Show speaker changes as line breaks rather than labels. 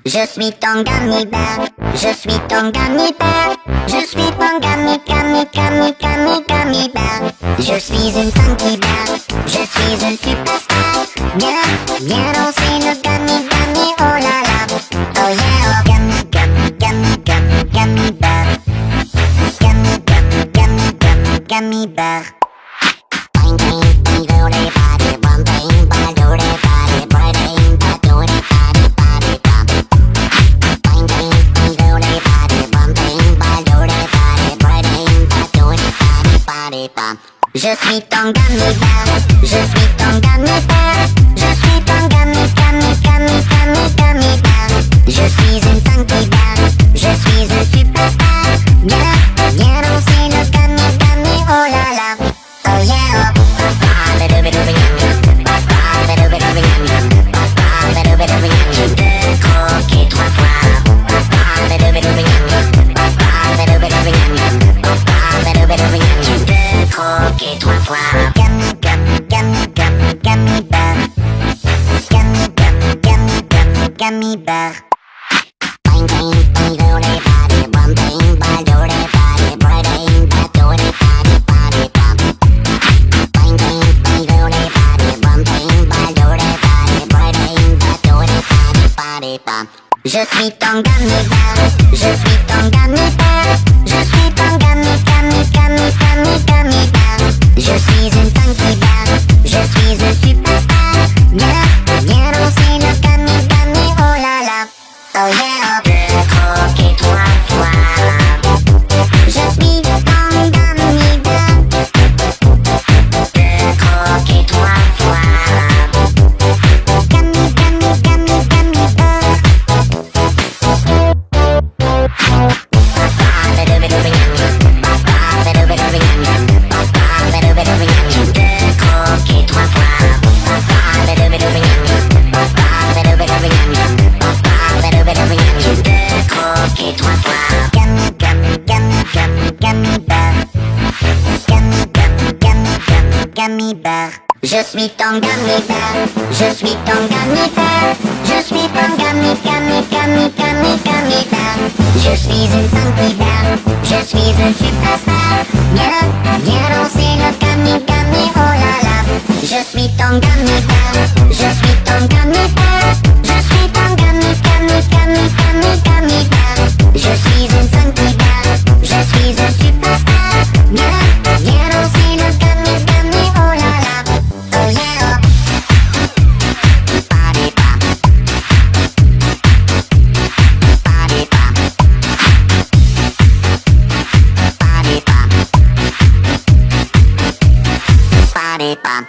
Je suis ton gummy bear, je suis ton gummy bear, je suis ton gummy bear. Je suis une funky bear, je suis une superstar. Viens danser le gummy, oh la la. Oh yeah, oh gummy bear. Gummy bear. Je suis ton gummy bear, je suis ton gummy bear, je suis ton gummy bear. Je suis une funky bear, je suis une superstar. Viens danser le gummy, oh la la. Oh yeah, oh. Je peux croquer 3 fois. Tu peux croquer 3 fois. Gummy bear. Je suis ton gummy bear, je suis ton gummy bear, je suis ton gummy bear. Je suis une funky bear, je suis une superstar. Viens danser le gummy, oh la la. Oh yeah, oh. Croquer 3 fois. Je suis ton gummy bear. Croquer 3 fois. Gummy bear. Je suis ton gummy bear, je suis ton gummy bear, je suis ton gummy bear. Je suis une funky bear, je suis une superstar. Viens danser le gummy, oh la la. Je suis ton gummy bear, je suis ton gummy bear, je suis ton gummy bear. Je suis une funky bear, je suis une superstar. Viens danser le gummy, oh la la. Oh yeah, oh. Body pop.